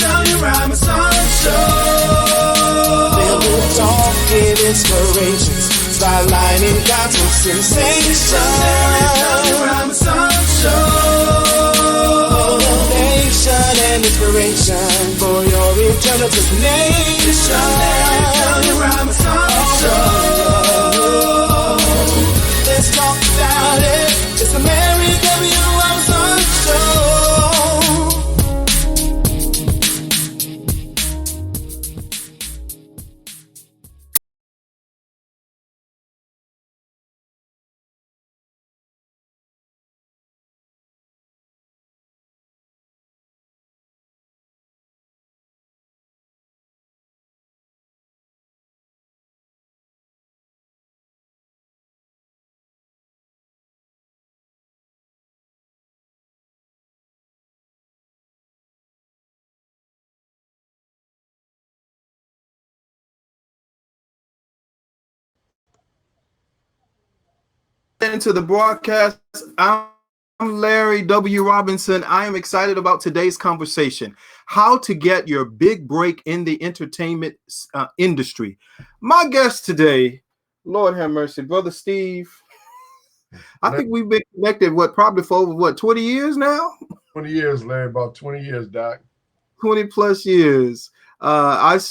Johnny Robinson Show. Filled with talk and inspirations, spotlighting gospel sensation. Johnny Robinson Show. Motivation and inspiration for your eternal destination. Johnny Robinson Show. Let's talk about it. It's the Mary W. Robinson Show. Into the broadcast. I'm Larry W. Robinson. I am excited about today's conversation, how to get your big break in the entertainment industry. My guest today, Lord have mercy, Brother Steve. I think we've been connected, probably for over 20 years now? 20 years, Larry, about 20 years, Doc. 20 plus years. Of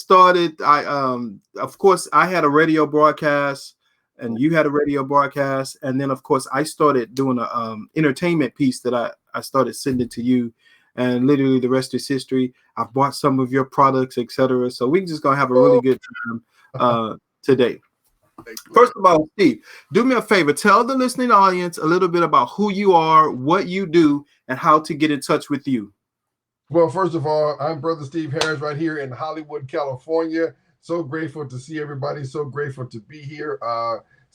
course, I had a radio broadcast, and you had a radio broadcast, and then of course I started doing a entertainment piece that I started sending to you, and literally the rest is history. I've bought some of your products, etc. So we're just gonna have a really good time today. First of all, Steve, do me a favor, tell the listening audience a little bit about who you are, what you do, and how to get in touch with you. Well, first of all, I'm Brother Steve Harris right here in Hollywood, California. So grateful to see everybody. So grateful to be here.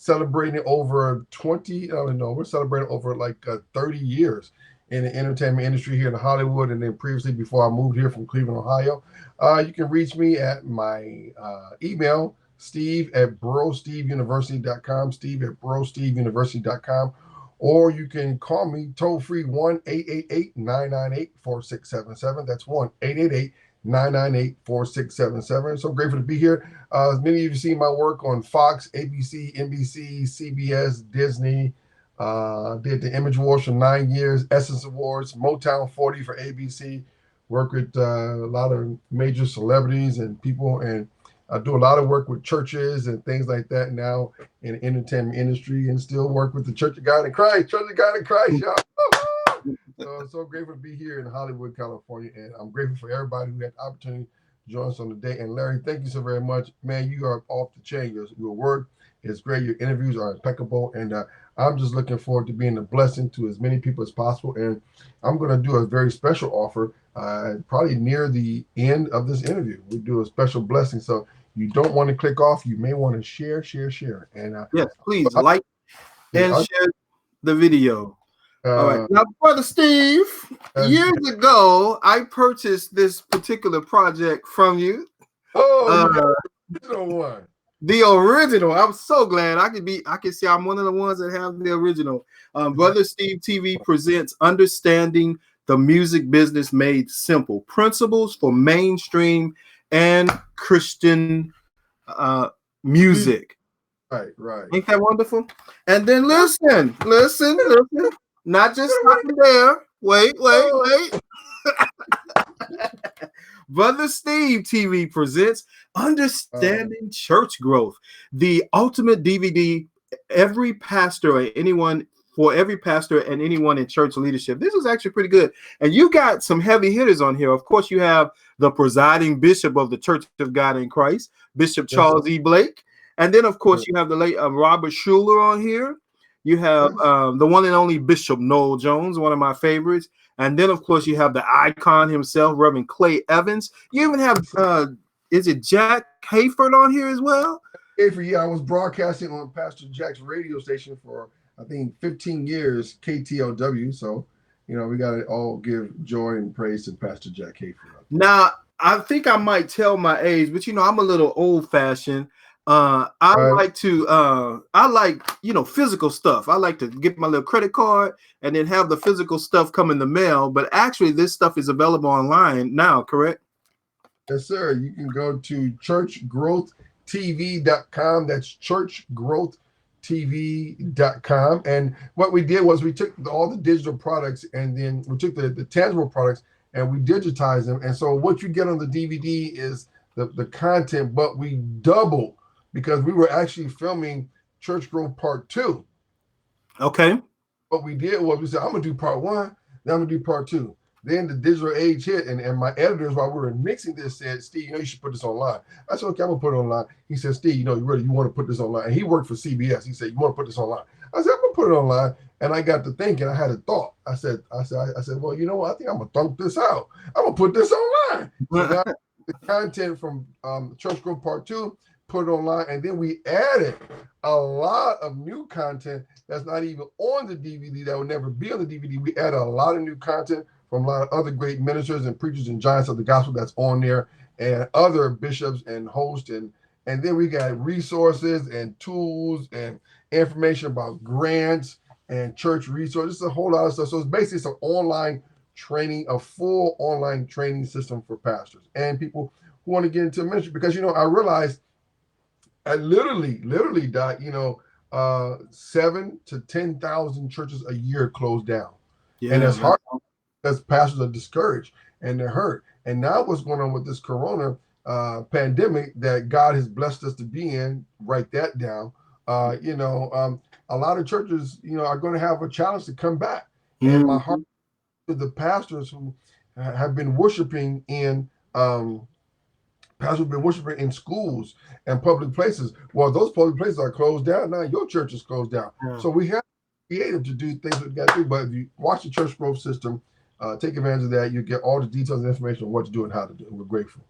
Celebrating over 20, we're celebrating over 30 years in the entertainment industry here in Hollywood. And then previously, before I moved here from Cleveland, Ohio, you can reach me at my email, steve@brosteveuniversity.com, steve@brosteveuniversity.com. Or you can call me toll free 1-888-998-4677. That's 1-888-998-4677. So grateful to be here. As many of you have seen my work on Fox, ABC, NBC, CBS, Disney. Did the Image Awards for 9 years, Essence Awards, Motown 40 for ABC. Work with a lot of major celebrities and people, and I do a lot of work with churches and things like that now in the entertainment industry, and still work with the Church of God in Christ, y'all. So grateful to be here in Hollywood, California, and I'm grateful for everybody who had the opportunity to join us on the day. And Larry, thank you so very much. Man, you are off the chain. Your work is great. Your interviews are impeccable, and I'm just looking forward to being a blessing to as many people as possible. And I'm going to do a very special offer probably near the end of this interview. We do a special blessing, so you don't want to click off. You may want to share. And yes, please like and share the video. All right. Now, Brother Steve, years ago, I purchased this particular project from you. The original one. The original. I'm so glad I can see I'm one of the ones that have the original. Brother Steve TV presents Understanding the Music Business Made Simple: Principles for Mainstream and Christian Music. Right. Ain't that wonderful? And then listen. Not just stopping there. Wait. Brother Steve TV presents Understanding Church Growth, the ultimate DVD every pastor and anyone in church leadership. This is actually pretty good. And you got some heavy hitters on here. Of course, you have the presiding bishop of the Church of God in Christ, Bishop Charles E. Blake. And then, of course, you have the late Robert Schuller on here. You have the one and only Bishop Noel Jones, one of my favorites. And then, of course, you have the icon himself, Reverend Clay Evans. You even have, is it Jack Hayford on here as well? Hayford, yeah. I was broadcasting on Pastor Jack's radio station for, I think, 15 years, KTLW. So, we got to all give joy and praise to Pastor Jack Hayford. Now, I think I might tell my age, but, I'm a little old-fashioned. I like physical stuff. I like to get my little credit card and then have the physical stuff come in the mail. But actually, this stuff is available online now, correct? Yes, sir. You can go to churchgrowthtv.com. That's churchgrowthtv.com. And what we did was we took all the digital products and then we took the tangible products and we digitized them. And so what you get on the DVD is the content, but we doubled because we were actually filming Church Growth Part 2. Okay. What we did was we said, I'm going to do Part 1, then I'm going to do Part 2. Then the digital age hit, and my editors, while we were mixing this, said, Steve, you should put this online. I said, okay, I'm going to put it online. He said, Steve, you want to put this online? And he worked for CBS. He said, you want to put this online? I said, I'm going to put it online. And I got to thinking, I had a thought. I said, well, you know what? I think I'm going to thump this out. I'm going to put this online. So now the content from Church Growth Part 2, put it online, and then we added a lot of new content that's not even on the DVD, that would never be on the DVD. We added a lot of new content from a lot of other great ministers and preachers and giants of the gospel that's on there, and other bishops and hosts, and then we got resources and tools and information about grants and church resources, a whole lot of stuff. So it's basically an online training, a full online training system for pastors and people who want to get into ministry. Because I realized I literally, Doc, 7 to 10,000 churches a year close down, and it's hard because pastors are discouraged and they're hurt. And now what's going on with this corona pandemic that God has blessed us to be in, write that down. A lot of churches, are going to have a challenge to come back. And my heart to the pastors who have been worshiping in pastors have been worshiping in schools and public places. Well, those public places are closed down. Now your church is closed down. Yeah. So we have to be creative to do things we got to do. But if you watch the Church Growth System, take advantage of that. You get all the details and information on what to do and how to do it. We're grateful.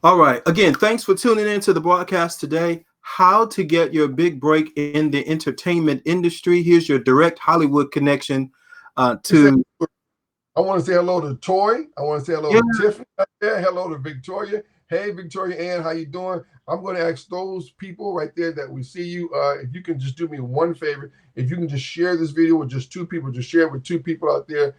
All right. Again, thanks for tuning in to the broadcast today. How to get your big break in the entertainment industry. Here's your direct Hollywood connection to... I want to say hello to Toy. I want to say hello to Tiffany. Hello to Victoria. Hey, Victoria Ann, how you doing? I'm going to ask those people right there that we see you, if you can just do me one favor. If you can just share this video with just 2 people, just share it with 2 people out there.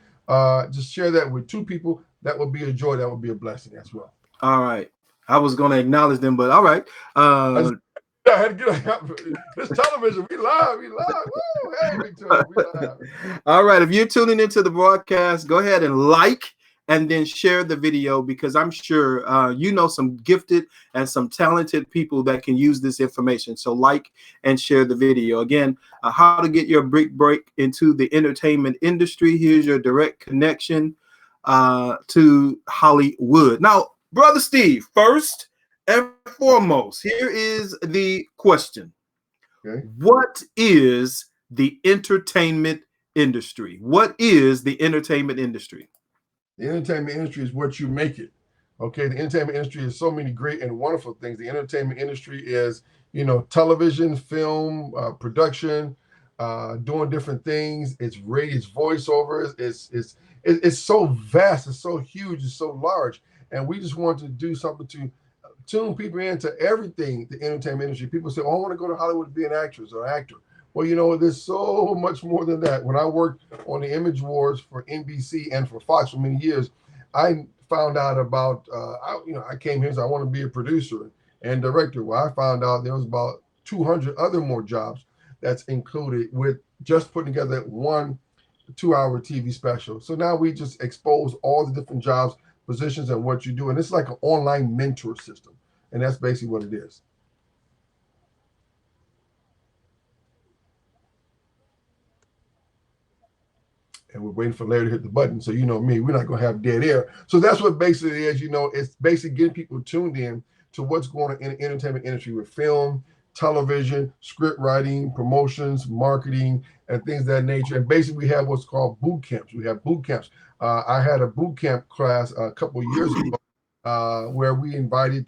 Just share that with 2 people. That would be a joy. That would be a blessing as well. All right. I was going to acknowledge them, but all right. I had to get this television. We live. Woo! Hey, Victoria, we live. All right. If you're tuning into the broadcast, go ahead and like and then share the video, because I'm sure some gifted and some talented people that can use this information. So like and share the video. Again, how to get your big break into the entertainment industry. Here's your direct connection to Hollywood. Now, Brother Steve, first and foremost, here is the question. Okay. What is the entertainment industry? What is the entertainment industry? The entertainment industry is what you make it. Okay. The entertainment industry is so many great and wonderful things. The entertainment industry is, television, film, production, doing different things. It's radio, it's voiceovers. It's so vast. It's so huge. It's so large. And we just want to do something to tune people into everything, the entertainment industry. People say, I want to go to Hollywood to be an actress or actor. Well, there's so much more than that. When I worked on the Image Wars for NBC and for Fox for many years, I found out about, I came here and said, I want to be a producer and director. Well, I found out there was about 200 other more jobs that's included with just putting together 1 2-hour TV special. So now we just expose all the different jobs, positions, and what you do. And it's like an online mentor system. And that's basically what it is. And we're waiting for Larry to hit the button. So you know me, we're not going to have dead air. So that's what basically is, it's basically getting people tuned in to what's going on in the entertainment industry with film, television, script writing, promotions, marketing, and things of that nature. And basically we have what's called boot camps. We have boot camps. I had a boot camp class a couple of years ago where we invited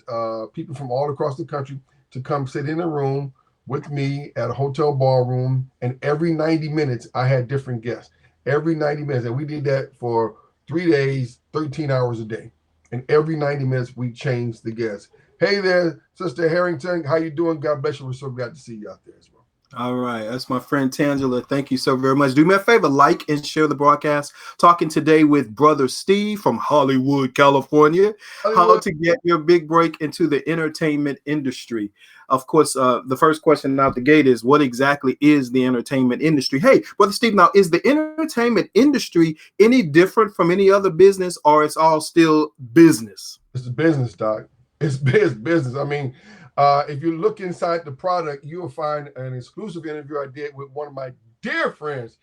people from all across the country to come sit in a room with me at a hotel ballroom. And every 90 minutes, I had different guests. Every 90 minutes. And we did that for 3 days, 13 hours a day. And every 90 minutes, we changed the guests. Hey there, Sister Harrington. How you doing? God bless you. We're so glad to see you out there as well. All right, that's my friend Tangela. Thank you so very much. Do me a favor, like and share the broadcast. Talking today with brother Steve from Hollywood, California. How Hollywood. to get your big break into the entertainment industry. Of course, the first question out the gate is, what exactly is the entertainment industry? Hey, brother Steve, now is the entertainment industry any different from any other business, or it's all still business? It's a business, Doc. It's business. I mean, if you look inside the product, you'll find an exclusive interview I did with one of my dear friends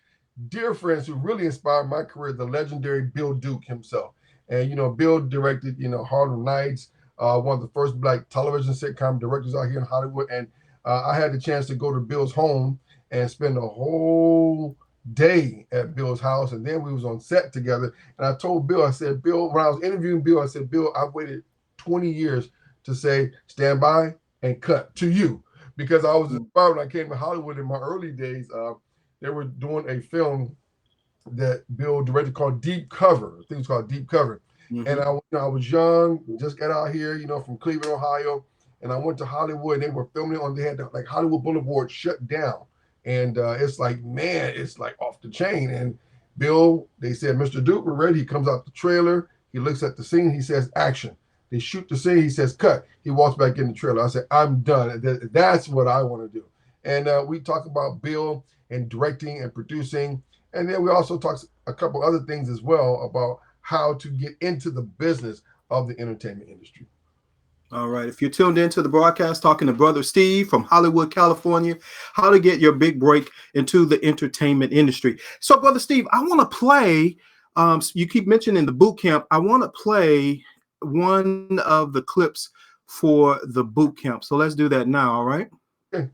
who really inspired my career, the legendary Bill Duke himself. And, Bill directed, Harlem Nights, one of the first black television sitcom directors out here in Hollywood. And I had the chance to go to Bill's home and spend a whole day at Bill's house. And then we was on set together. And I told Bill, I said, Bill, when I was interviewing Bill, I said, Bill, I've waited 20 years to say, stand by and cut to you. Because I was inspired when I came to Hollywood in my early days. They were doing a film that Bill directed called Deep Cover. I think it was called Deep Cover. Mm-hmm. And I was young, just got out here, from Cleveland, Ohio. And I went to Hollywood. And they were filming it they had like Hollywood Boulevard shut down. And it's like, man, it's like off the chain. And Bill, they said, Mr. Duke, we're ready. He comes out the trailer. He looks at the scene. He says, action. They shoot the scene. He says, cut. He walks back in the trailer. I said, I'm done. That's what I want to do. And we talk about Bill and directing and producing. And then we also talk a couple other things as well about how to get into the business of the entertainment industry. All right. If you're tuned into the broadcast, talking to brother Steve from Hollywood, California, how to get your big break into the entertainment industry. So, brother Steve, I want to play. You keep mentioning the boot camp. I want to play one of the clips for the boot camp. So let's do that now. All right. Okay.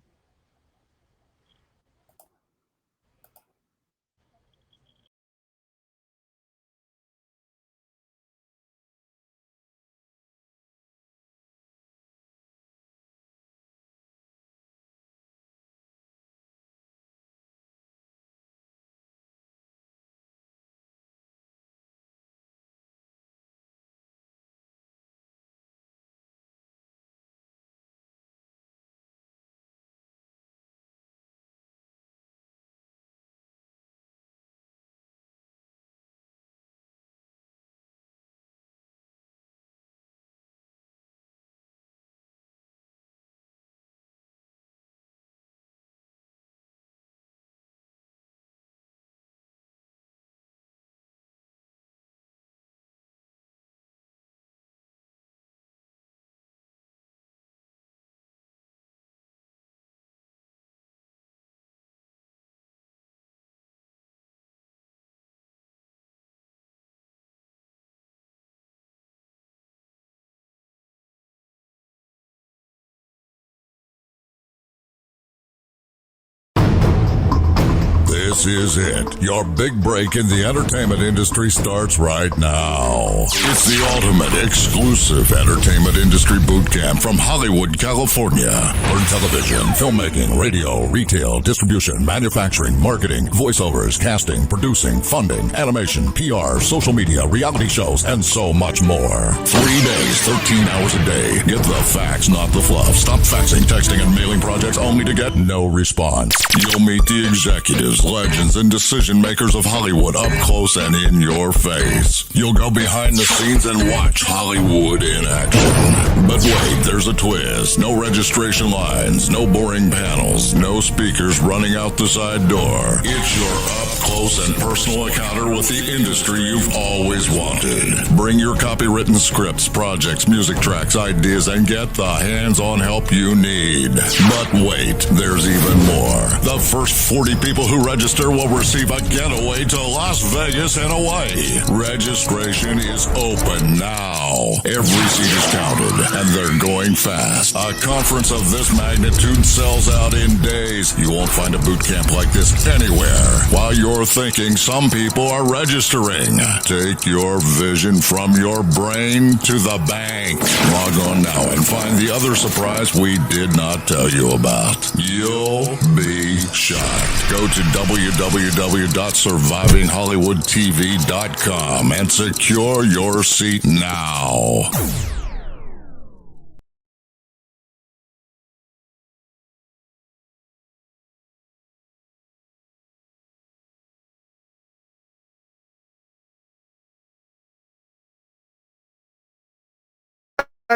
This is it. Your big break in the entertainment industry starts right now. It's the ultimate exclusive entertainment industry boot camp from Hollywood, California. Learn television, filmmaking, radio, retail, distribution, manufacturing, marketing, voiceovers, casting, producing, funding, animation, PR, social media, reality shows, and so much more. 3 days, 13 hours a day. Get the facts, not the fluff. Stop faxing, texting, and mailing projects only to get no response. You'll meet the executives, legends, and decision makers of Hollywood up close and in your face. You'll go behind the scenes and watch Hollywood in action. But wait, there's a twist. No registration lines, no boring panels, no speakers running out the side door. It's your up close and personal encounter with the industry you've always wanted. Bring your copywritten scripts, projects, music tracks, ideas, and get the hands-on help you need. But wait, there's even more. The first 40 people who register will receive a getaway to Las Vegas and away. Registration is open now. Every seat is counted, and they're going fast. A conference of this magnitude sells out in days. You won't find a boot camp like this anywhere. While you're thinking some people are registering, take your vision from your brain to the bank. Log on now and find the other surprise we did not tell you about. You'll be shocked. Go to www.survivinghollywoodtv.com and secure your seat now.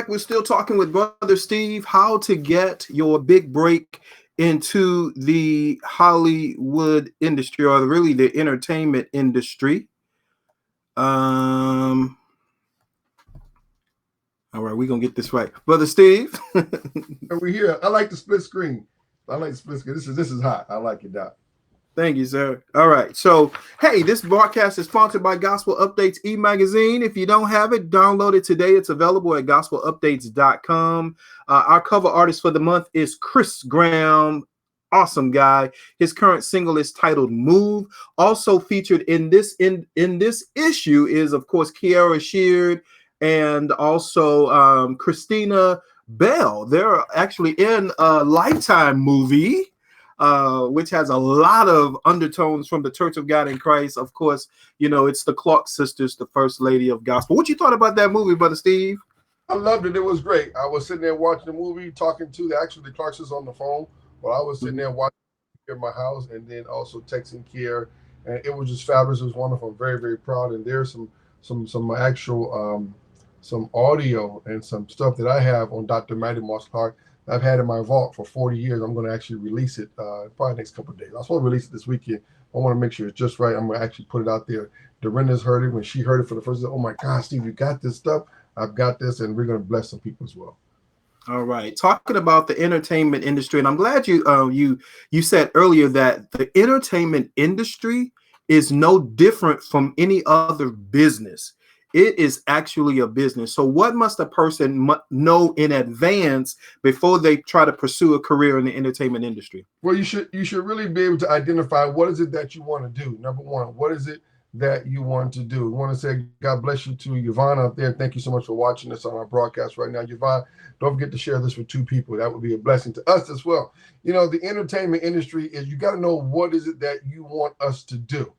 We're still talking with Brother Steve, how to get your big break into the Hollywood industry, or really the entertainment industry. All right, we're gonna get this right. Brother Steve. And we're here. I like the split screen. I like the split screen. This is hot. I like it, Doc. Thank you, sir. All right. So, hey, this broadcast is sponsored by Gospel Updates e-magazine. If you don't have it, download it today. It's available at gospelupdates.com. Our cover artist for the month is Chris Graham. Awesome guy. His current single is titled Move. Also featured in this issue is, of course, Kiara Sheard and also Christina Bell. They're actually in a Lifetime movie, which has a lot of undertones from the Church of God in Christ. Of course, you know, it's the Clark sisters, the first lady of gospel. What you thought about that movie, Brother Steve? I loved it. It was great. I was sitting there watching the movie, talking to the Clark sisters on the phone while I was sitting there watching in my house, and then also texting Kier. And it was just fabulous. It was wonderful. I'm very, very proud. And there's some actual some audio and some stuff that I have on Dr. Matty Moss Clark I've had in my vault for 40 years. I'm going to actually release it probably next couple of days. I'm supposed to release it this weekend. I want to make sure it's just right. I'm going to actually put it out there. Dorinda's heard it. When she heard it for the first time, oh my God, Steve, you got this stuff. I've got this, and we're going to bless some people as well. All right. Talking about the entertainment industry, and I'm glad you said earlier that the entertainment industry is no different from any other business. It is actually a business. So what must a person know in advance before they try to pursue a career in the entertainment industry? Well, you should really be able to identify what is it that you want to do. Number one, what is it that you want to do? We want to say God bless you to Yvonne out there. Thank you so much for watching us on our broadcast right now. Yvonne, don't forget to share this with 2 people. That would be a blessing to us as well. You know, the entertainment industry is, you got to know what is it that you want us to do.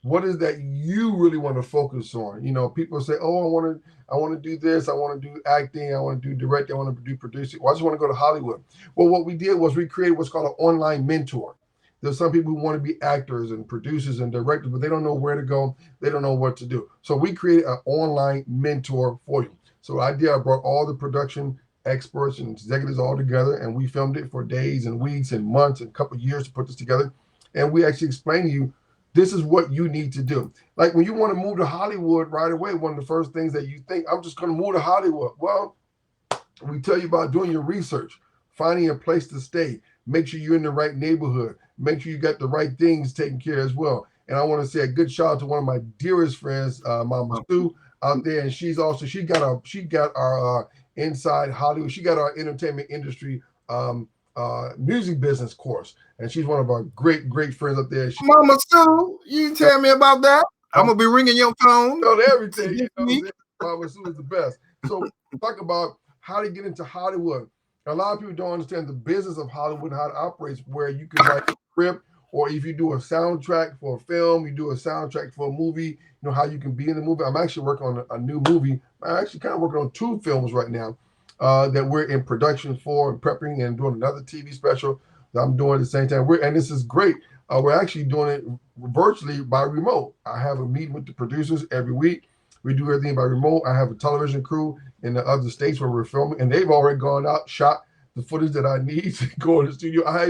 What is that you really want to focus on? You know, people say, oh, I want to do this. I want to do acting. I want to do directing. I want to do producing. Well, I just want to go to Hollywood. Well, what we did was we created what's called an online mentor. There's some people who want to be actors and producers and directors, but they don't know where to go. They don't know what to do. So we created an online mentor for you. So the idea, I brought all the production experts and executives all together, and we filmed it for days and weeks and months and a couple of years to put this together. And we actually explain to you, this is what you need to do. Like when you want to move to Hollywood right away, one of the first things that you think, I'm just going to move to Hollywood. Well, we tell you about doing your research, finding a place to stay, make sure you're in the right neighborhood, make sure you got the right things taken care of as well. And I want to say a good shout out to one of my dearest friends, Mama Sue out there. And she got our inside Hollywood. She got our entertainment industry music business course, and she's one of our great friends up there. Mama Sue, you tell me about that. I'm gonna be ringing your phone. Know everything. You know, Mama Sue is the best. So talk about how to get into Hollywood. A lot of people don't understand the business of Hollywood and how it operates, where you can write a script, or if you do a soundtrack for a film, you do a soundtrack for a movie, you know how you can be in the movie. I'm actually working on a new movie. I'm actually kind of working on 2 films right now that we're in production for and prepping, and doing another TV special that I'm doing at the same time. And this is great. We're actually doing it virtually by remote. I have a meeting with the producers every week. We do everything by remote. I have a television crew in the other states where we're filming, and they've already gone out, shot the footage that I need to go in the studio. I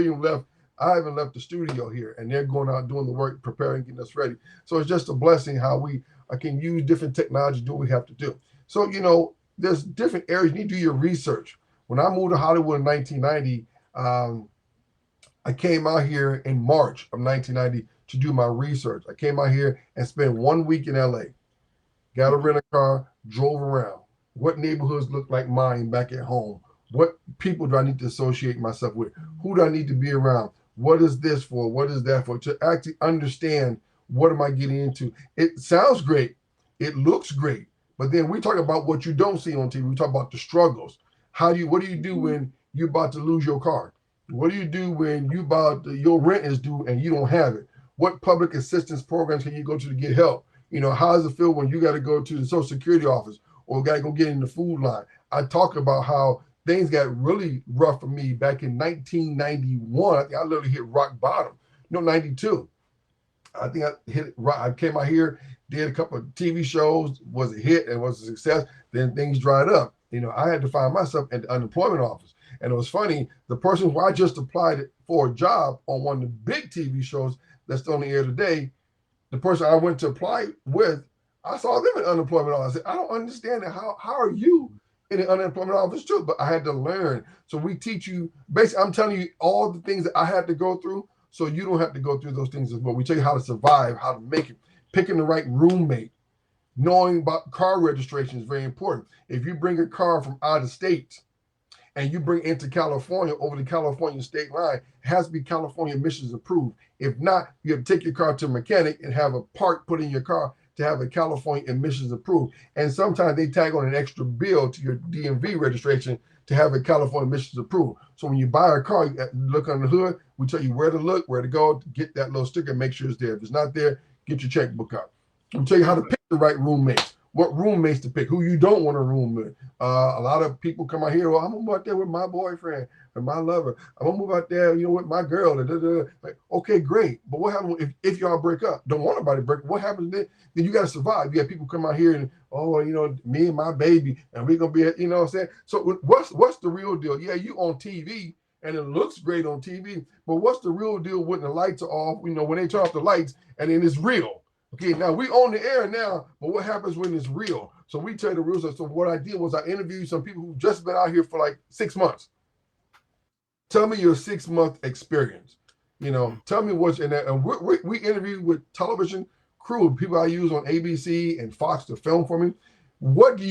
haven't left the studio here, and they're going out doing the work, preparing, getting us ready. So it's just a blessing how I can use different technology to do what we have to do. So, you know, there's different areas. You need to do your research. When I moved to Hollywood in 1990, I came out here in March of 1990 to do my research. I came out here and spent 1 week in LA. Got a rental car, drove around. What neighborhoods look like mine back at home? What people do I need to associate myself with? Who do I need to be around? What is this for? What is that for? To actually understand, what am I getting into? It sounds great. It looks great. But then we talk about what you don't see on TV. We talk about the struggles. What do you do when you're about to lose your car? What do you do when your rent is due and you don't have it? What public assistance programs can you go to get help? You know, how does it feel when you got to go to the Social Security office or got to go get in the food line? I talk about how things got really rough for me back in 1991. I think I literally hit rock bottom. 92. I think I came out here, did a couple of TV shows, was a hit and was a success. Then things dried up. I had to find myself at the unemployment office. And it was funny, the person who I just applied for a job on one of the big TV shows that's on the air today, the person I went to apply with, I saw them in unemployment office. I said, I don't understand that. How are you in the unemployment office too? But I had to learn. So we teach you, basically, I'm telling you all the things that I had to go through so you don't have to go through those things as well. We tell you how to survive, how to make it, picking the right roommate, knowing about car registration is very important. If you bring a car from out of state and you bring it into California over the California state line, it has to be California emissions approved. If not, you have to take your car to a mechanic and have a part put in your car to have a California emissions approved. And sometimes they tag on an extra bill to your DMV registration to have a California emissions approved. So when you buy a car, you look on the hood, we tell you where to look, where to go, to get that little sticker, make sure it's there. If it's not there, get your checkbook out. We tell you how to pick the right roommates, what roommates to pick, who you don't want to room with. A lot of people come out here, well, I'm going to move out there with my boyfriend or my lover. I'm going to move out there, with my girl. Like, okay, great. But what happens if y'all break up? Don't want nobody to break up. What happens then? Then you got to survive. You have people come out here and, me and my baby, and we're going to be, what I'm saying? So what's the real deal? Yeah, you on TV, and it looks great on TV, but what's the real deal when the lights are off, when they turn off the lights, and then it's real? Okay, now we on the air now, but what happens when it's real? So we tell you the rules. So what I did was I interviewed some people who've just been out here for like 6 months. Tell me your 6-month experience. Tell me what's in that. And we interviewed with television crew, people I use on ABC and Fox to film for me. What did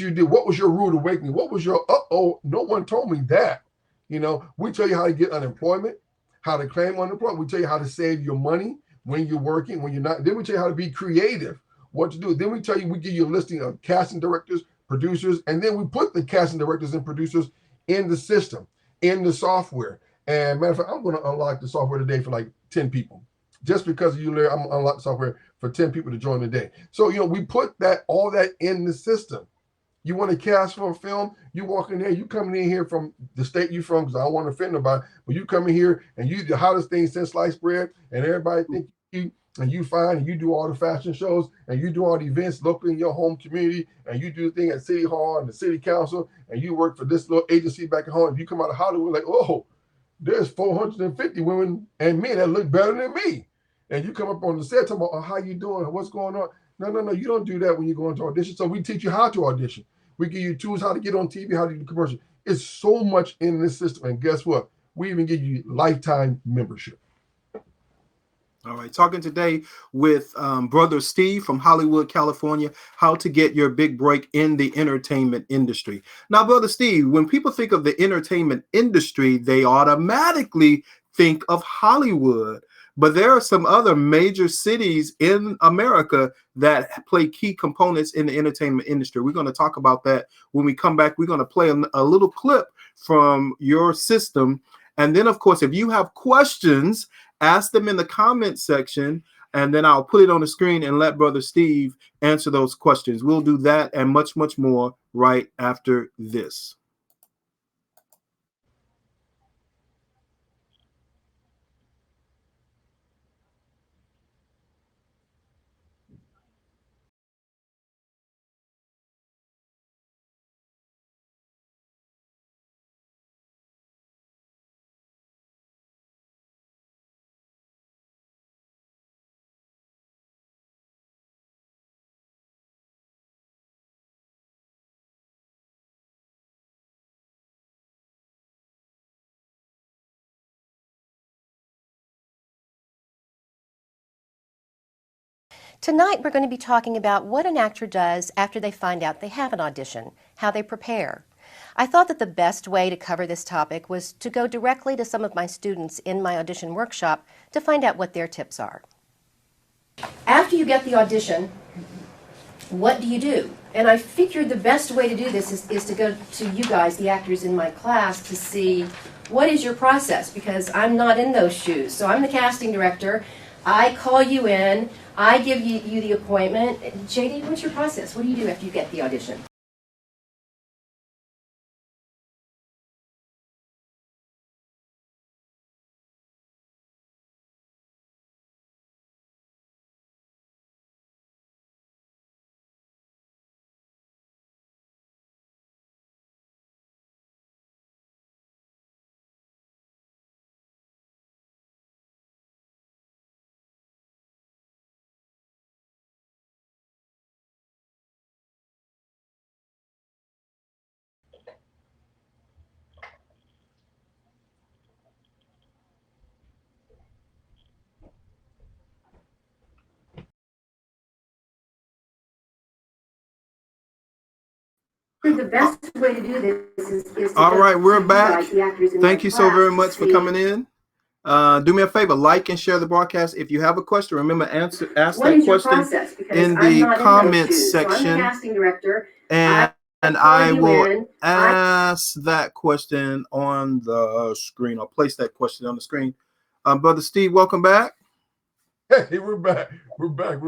you do? What was your rude awakening? What was your, no one told me that. We tell you how to get unemployment, how to claim unemployment. We tell you how to save your money when you're working, when you're not. Then we tell you how to be creative, what to do. Then we give you a listing of casting directors, producers, and then we put the casting directors and producers in the system, in the software. And matter of fact, I'm going to unlock the software today for like 10 people. Just because of you, Larry, I'm going to unlock the software for 10 people to join today. So, we put all that in the system. You want to cast for a film, you walk in there, you coming in here from the state you from, because I don't want to offend nobody, but you come in here and you the hottest thing since sliced bread, and everybody think you, and you fine, and you do all the fashion shows, and you do all the events locally in your home community, and you do the thing at City Hall and the City Council, and you work for this little agency back at home. If you come out of Hollywood, like, oh, there's 450 women and men that look better than me. And you come up on the set talking about, how you doing? What's going on? No, you don't do that when you go into audition. So we teach you how to audition. We give you tools how to get on TV, how to do commercial. It's so much in this system. And guess what? We even give you lifetime membership. All right. Talking today with Brother Steve from Hollywood, California, how to get your big break in the entertainment industry. Now, Brother Steve, when people think of the entertainment industry, they automatically think of Hollywood. But there are some other major cities in America that play key components in the entertainment industry. We're going to talk about that when we come back. We're going to play a little clip from your system. And then, of course, if you have questions, ask them in the comment section, and then I'll put it on the screen and let Brother Steve answer those questions. We'll do that and much, much more right after this. Tonight we're going to be talking about what an actor does after they find out they have an audition, how they prepare. I thought that the best way to cover this topic was to go directly to some of my students in my audition workshop to find out what their tips are. After you get the audition, what do you do? And I figured the best way to do this is to go to you guys, the actors in my class, to see what is your process, because I'm not in those shoes. So I'm the casting director. I call you in. I give you the appointment. JD, what's your process? What do you do after you get the audition? The best way to do this is to All right, we're back. Thank Thank you so very much for coming in. Do me a favor, like and share the broadcast. If you have a question, remember ask that question in the comments section, and I will ask that question on the screen. I'll place that question on the screen. Brother Steve, welcome back. Hey, we're back. We're back.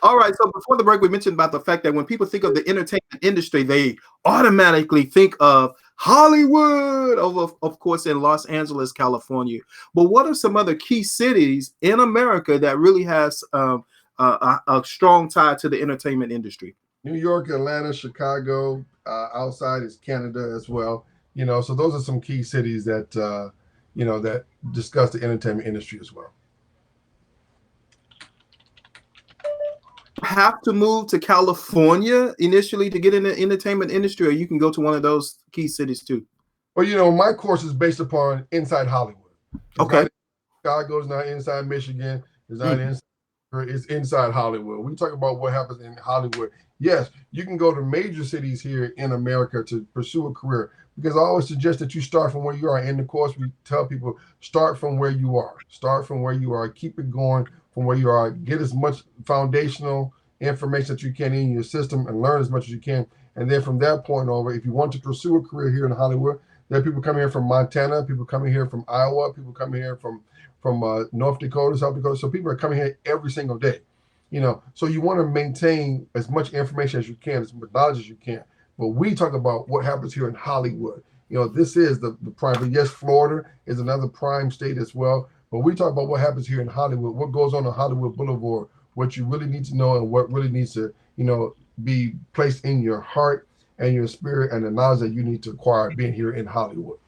All right. So before the break, we mentioned about the fact that when people think of the entertainment industry, they automatically think of Hollywood, of course, in Los Angeles, California. But what are some other key cities in America that really has a strong tie to the entertainment industry? New York, Atlanta, Chicago. Outside is Canada as well. So those are some key cities that that discuss the entertainment industry as well. Have to move to California initially to get in the entertainment industry, or you can go to one of those key cities too? Well, my course is based upon inside Hollywood. Okay. Chicago is not inside Michigan. It's not inside. It's inside Hollywood. We talk about what happens in Hollywood. Yes, you can go to major cities here in America to pursue a career, because I always suggest that you start from where you are. In the course, we tell people, start from where you are. Start from where you are. Keep it going from where you are. Get as much foundational information that you can in your system and learn as much as you can. And then from that point over, if you want to pursue a career here in Hollywood, there are people coming here from Montana, people coming here from Iowa, people coming here from North Dakota, South Dakota. So people are coming here every single day. So you want to maintain as much information as you can, as much knowledge as you can. But we talk about what happens here in Hollywood. This is the prime. But yes, Florida is another prime state as well. But we talk about what happens here in Hollywood, what goes on Hollywood Boulevard, what you really need to know, and what really needs to, be placed in your heart and your spirit, and the knowledge that you need to acquire being here in Hollywood.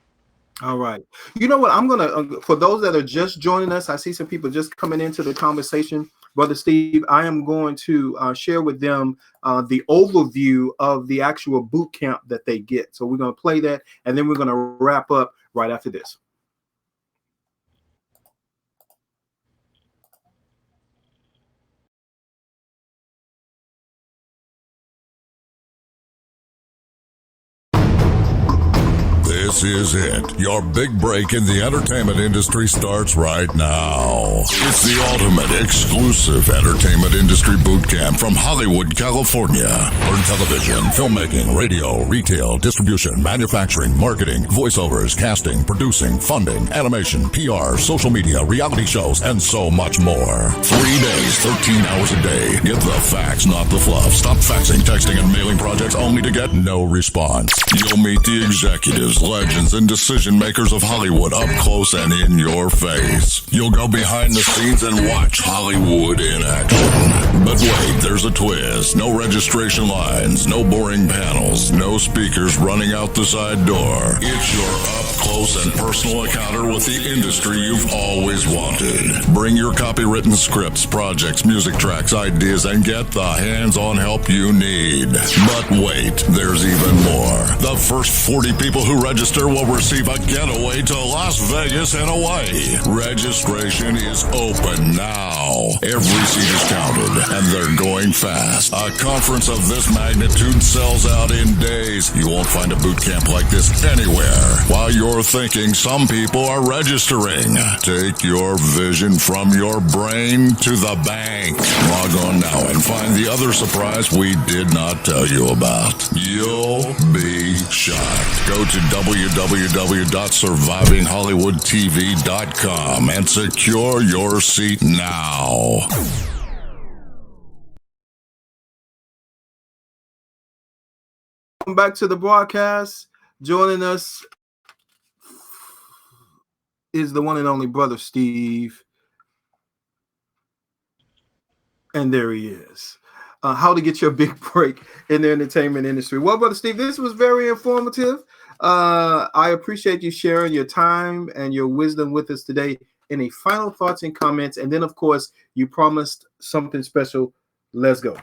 All right. You know what? I'm going to, for those that are just joining us, I see some people just coming into the conversation. Brother Steve, I am going to share with them the overview of the actual boot camp that they get. So we're going to play that, and then we're going to wrap up right after this. This is it. Your big break in the entertainment industry starts right now. It's the ultimate exclusive entertainment industry boot camp from Hollywood, California. Learn television, filmmaking, radio, retail, distribution, manufacturing, marketing, voiceovers, casting, producing, funding, animation, PR, social media, reality shows, and so much more. 3 days, 13 hours a day. Get the facts, not the fluff. Stop faxing, texting, and mailing projects only to get no response. You'll meet the executives, legends, and decision makers of Hollywood up close and in your face. You'll go behind the scenes and watch Hollywood in action. But wait, there's a twist. No registration lines, no boring panels, no speakers running out the side door. It's your up close and personal encounter with the industry you've always wanted. Bring your copywritten scripts, projects, music tracks, ideas, and get the hands-on help you need. But wait, there's even more. The first 40 people who register will receive a getaway to Las Vegas and Hawaii. Registration is open now. Every seat is counted, and they're going fast. A conference of this magnitude sells out in days. You won't find a boot camp like this anywhere. While you're thinking some people are registering, take your vision from your brain to the bank. Log on now and find the other surprise we did not tell you about. You'll be shocked. Go to www.survivinghollywoodtv.com and secure your seat now. Welcome back to the broadcast. Joining us is the one and only Brother Steve. And there he is. How to get your big break in the entertainment industry. Well, Brother Steve, this was very informative. I appreciate you sharing your time and your wisdom with us today. Any final thoughts and comments? And then, of course, you promised something special. Let's go.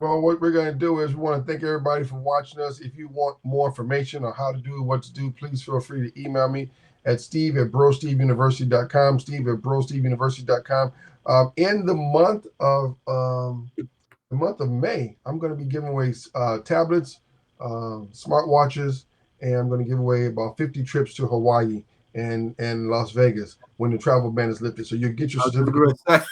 Well, what we're going to do is we want to thank everybody for watching us. If you want more information on how to do what to do, please feel free to email me at steve@brosteveuniversity.com, steve@brosteveuniversity.com. In the month of the month of May, I'm going to be giving away tablets, smartwatches, and I'm going to give away about 50 trips to Hawaii and Las Vegas when the travel ban is lifted. So you get your certificate.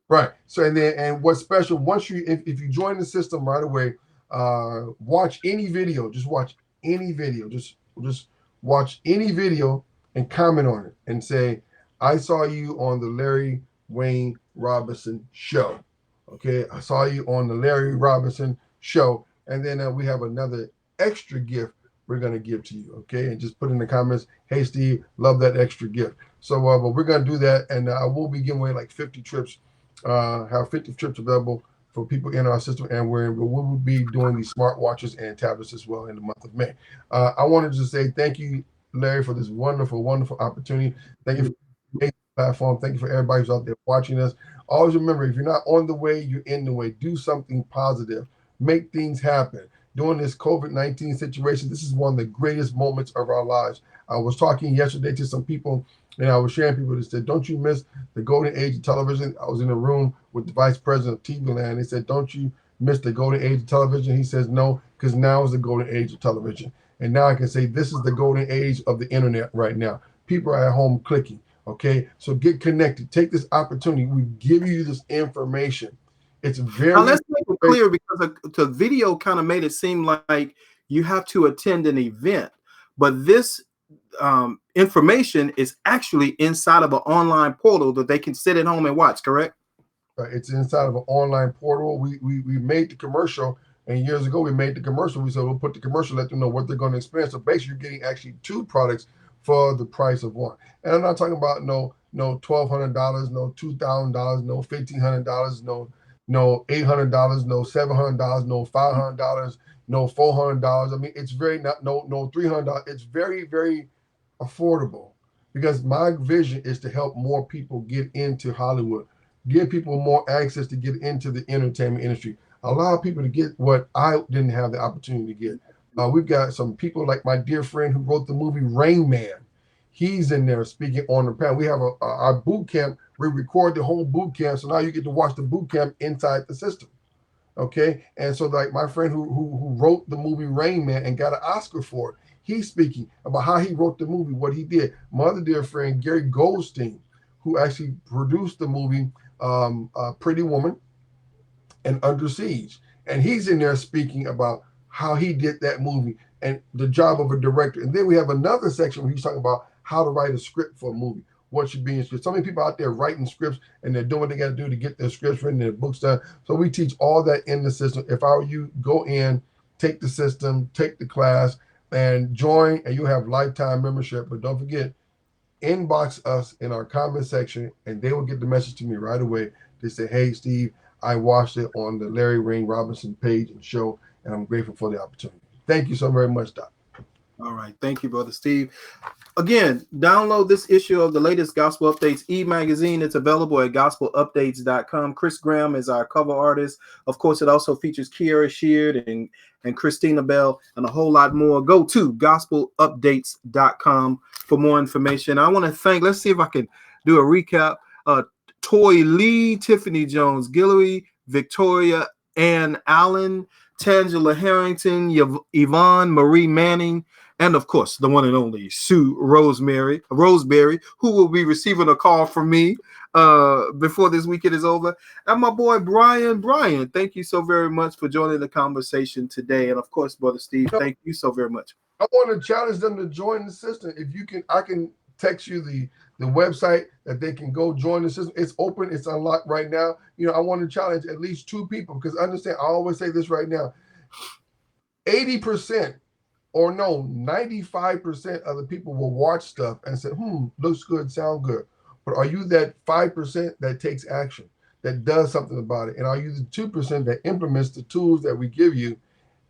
Right. So and what's special once you if you join the system right away, watch any video. Just watch any video. Just watch any video and comment on it and say, I saw you on the Larry Wayne Robinson show. Okay, I saw you on the Larry Robinson show. And then we have another extra gift we're going to give to you. Okay, and just put in the comments, hey, Steve, love that extra gift. So, but we're going to do that. And I will be giving away like 50 trips, have 50 trips available for people in our system. And we will be doing these smartwatches and tablets as well in the month of May. I wanted to say thank you, Larry, for this wonderful, wonderful opportunity. Thank you for the platform. Thank you for everybody who's out there watching us. Always remember, if you're not on the way, you're in the way. Do something positive. Make things happen. During this COVID-19 situation, this is one of the greatest moments of our lives. I was talking yesterday to some people, and I was sharing people that said, don't you miss the golden age of television? I was in a room with the vice president of TV Land. They said, don't you miss the golden age of television? He says, no, because now is the golden age of television. And now I can say this is the golden age of the internet right now. People are at home clicking. Okay, so get connected. Take this opportunity. We give you this information. It's very. Now let's make it clear, because the video kind of made it seem like you have to attend an event, but this information is actually inside of an online portal that they can sit at home and watch. Correct? It's inside of an online portal. We made the commercial, and years ago we made the commercial. We said we'll put the commercial, let them know what they're going to experience. So basically, you're getting actually 2 products for the price of 1. And I'm not talking about no $1,200, no $2,000, no $1,500, no $800, no $700, no $500, no $400. I mean, it's very not no $300. It's very, very affordable, because my vision is to help more people get into Hollywood, give people more access to get into the entertainment industry, allow people to get what I didn't have the opportunity to get. We've got some people like my dear friend who wrote the movie Rain Man. He's in there speaking on the panel. We have our boot camp. We record the whole boot camp, so now you get to watch the boot camp inside the system. Okay, and so like my friend who wrote the movie Rain Man and got an Oscar for it, he's speaking about how he wrote the movie, what he did. My other dear friend Gary Goldstein, who actually produced the movie Pretty Woman and Under Siege, and he's in there speaking about how he did that movie and the job of a director. And then we have another section where he's talking about how to write a script for a movie. What should be in script. So many people out there writing scripts, and they're doing what they got to do to get their scripts written and their books done. So we teach all that in the system. If I were you, go in, take the system, take the class, and join, and you have lifetime membership. But don't forget, inbox us in our comment section, and they will get the message to me right away. They say, hey, Steve, I watched it on the Larry Wayne Robinson page and show, and I'm grateful for the opportunity. Thank you so very much, Doc. All right. Thank you, Brother Steve. Again, download this issue of the latest Gospel Updates e-magazine. It's available at gospelupdates.com. Chris Graham is our cover artist. Of course, it also features Kiara Sheard and Christina Bell and a whole lot more. Go to gospelupdates.com for more information. I want to thank, let's see if I can do a recap. Toy Lee, Tiffany Jones, Guillory, Victoria Ann Allen, Tangela Harrington, Yvonne Marie Manning, and of course, the one and only Sue Roseberry, who will be receiving a call from me before this weekend is over. And my boy, Brian. Brian, thank you so very much for joining the conversation today. And of course, Brother Steve, thank you so very much. I want to challenge them to join the system. If you can, I can text you the website that they can go join the system. It's open. It's unlocked right now. You know, I want to challenge at least 2 people, because understand, I always say this right now, 80% or no, 95% of the people will watch stuff and say, looks good, sound good. But are you that 5% that takes action, that does something about it? And are you the 2% that implements the tools that we give you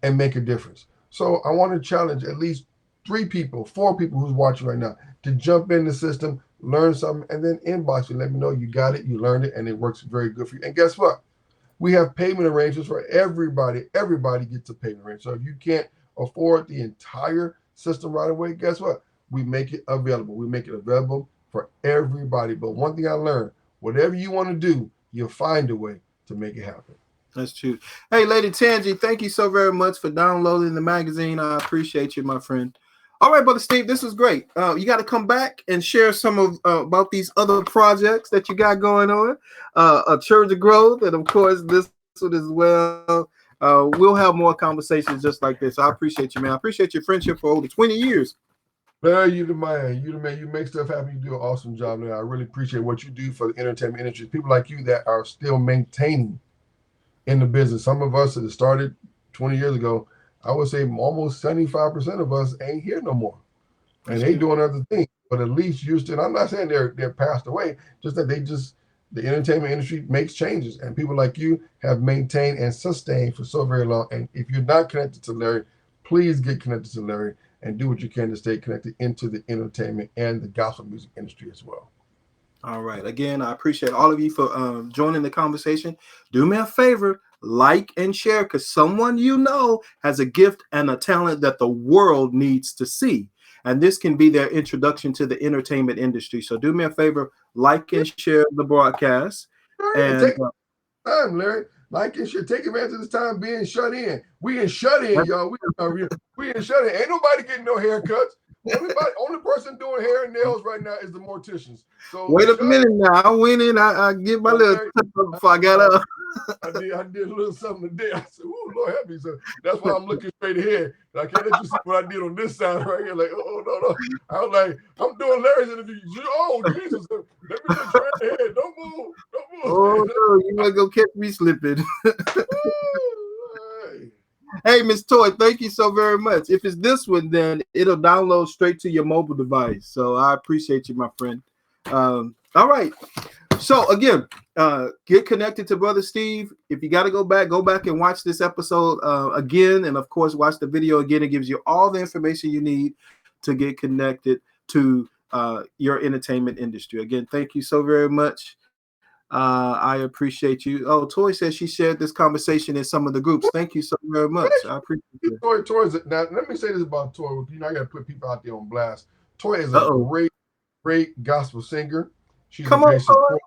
and make a difference? So I want to challenge at least 3 people, 4 people who's watching right now to jump in the system, learn something, and then inbox me. Let me know you got it, you learned it, and it works very good for you. And guess what? We have payment arrangements for everybody. Everybody gets a payment arrangement. So if you can't afford the entire system right away, guess what? We make it available. We make it available for everybody. But one thing I learned, whatever you want to do, you'll find a way to make it happen. That's true. Hey, Lady Tangi, thank you so very much for downloading the magazine. I appreciate you, my friend. All right, Brother Steve, this was great. You got to come back and share some of about these other projects that you got going on. A Church of Growth, and of course this one as well. We'll have more conversations just like this. I appreciate you, man. I appreciate your friendship for over 20 years. Larry, you the man. You the man. You make stuff happen. You do an awesome job, man. I really appreciate what you do for the entertainment industry. People like you that are still maintaining in the business. Some of us that started 20 years ago, I would say almost 75% of us ain't here no more. And they doing other things. But at least you're still, I'm not saying they're passed away, just that the entertainment industry makes changes. And people like you have maintained and sustained for so very long. And if you're not connected to Larry, please get connected to Larry and do what you can to stay connected into the entertainment and the gospel music industry as well. All right. Again, I appreciate all of you for joining the conversation. Do me a favor, like and share, because someone you know has a gift and a talent that the world needs to see. And this can be their introduction to the entertainment industry. So do me a favor, like and share the broadcast. And take time, Larry. Like and share. Take advantage of this time being shut in. We in shut in, y'all. We in shut in. Ain't nobody getting no haircuts. Only person doing hair and nails right now is the morticians. So wait a minute now. I went in. I get my little before I got up. I did a little something today. I said, "Ooh, Lord help me!" So that's why I'm looking straight ahead. I can't let you see what I did on this side right here. Like, oh no! I was like, I'm doing Larry's interview. Oh Jesus! Let me look straight ahead. Don't move. Oh no! You might go catch me slipping. Hey, Miss Toy, thank you so very much. If it's this one, then it'll download straight to your mobile device. So I appreciate you, my friend. All right. So again, get connected to Brother Steve. If you got to go back and watch this episode again. And of course, watch the video again. It gives you all the information you need to get connected to your entertainment industry. Again, thank you so very much. I appreciate you. Oh, Toy says she shared this conversation in some of the groups. Thank you so very much. I appreciate it. Toy's now. Let me say this about Toy. You know, I got to put people out there on blast. Toy is a great gospel singer. She's a great support.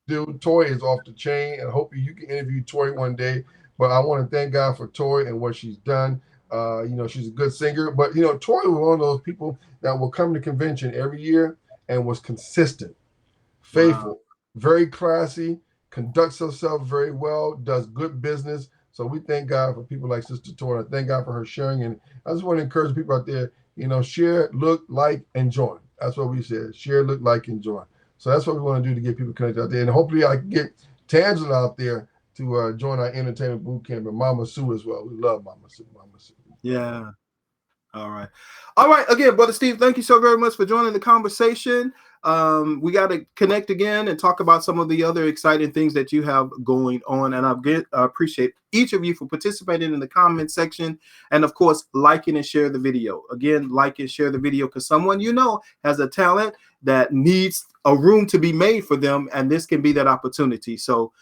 Dude, Toy is off the chain, and hopefully you can interview Toy one day. But I want to thank God for Toy and what she's done. You know, she's a good singer. But you know, Toy was one of those people that will come to convention every year and was consistent, faithful. Wow. Very classy, conducts herself very well, does good business. So we thank God for people like Sister Tora. Thank God for her sharing. And I just want to encourage people out there, you know, share, look, like, and join. That's what we said. Share, look, like, and join. So that's what we want to do to get people connected out there. And hopefully I can get Tangela out there to join our entertainment boot camp and Mama Sue as well. We love Mama Sue. Yeah. All right. Again, Brother Steve, thank you so very much for joining the conversation. We got to connect again and talk about some of the other exciting things that you have going on. And I appreciate each of you for participating in the comment section. And of course, liking and share the video. Again, like and share the video because someone you know has a talent that needs a room to be made for them. And this can be that opportunity. So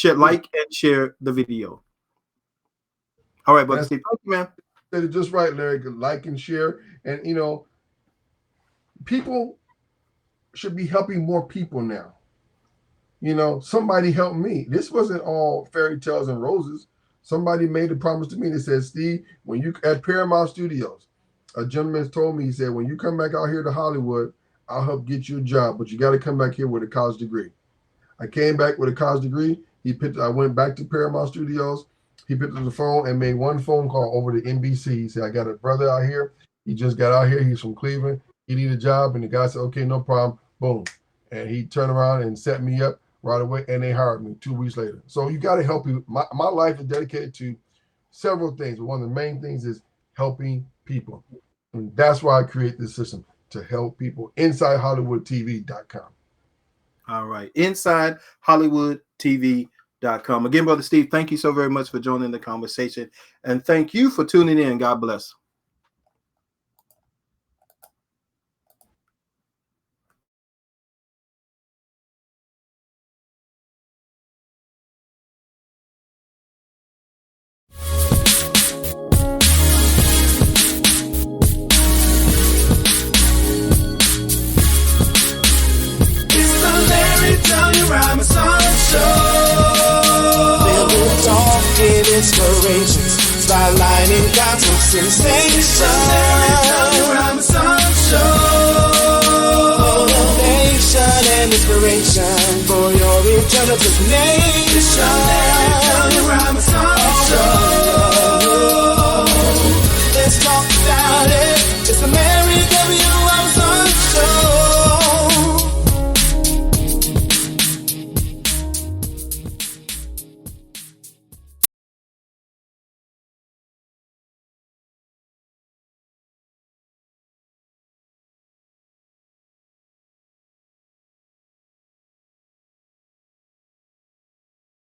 like and share the video. All right, Brother Steve. Thank you, man. Said it just right, Larry. Like and share. And, you know, people should be helping more people now. You know, somebody helped me. This wasn't all fairy tales and roses. Somebody made a promise to me. They said, Steve, when you at Paramount Studios, a gentleman told me, he said, when you come back out here to Hollywood, I'll help get you a job, but you got to come back here with a college degree. I came back with a college degree. I went back to Paramount Studios. He picked up the phone and made one phone call over to NBC. He said, I got a brother out here. He just got out here. He's from Cleveland. He needed a job. And the guy said, okay, no problem. Boom. And he turned around and set me up right away. And they hired me 2 weeks later. So you got to help people. My life is dedicated to several things. But one of the main things is helping people. And that's why I create this system to help people. InsideHollywoodTV.com. All right. InsideHollywoodTV.com. Again, Brother Steve, thank you so very much for joining the conversation. And thank you for tuning in. God bless. It's the Larry Tony Rhyme Show. Spotlighting gospel sensation. Motivation and inspiration for your eternal destination.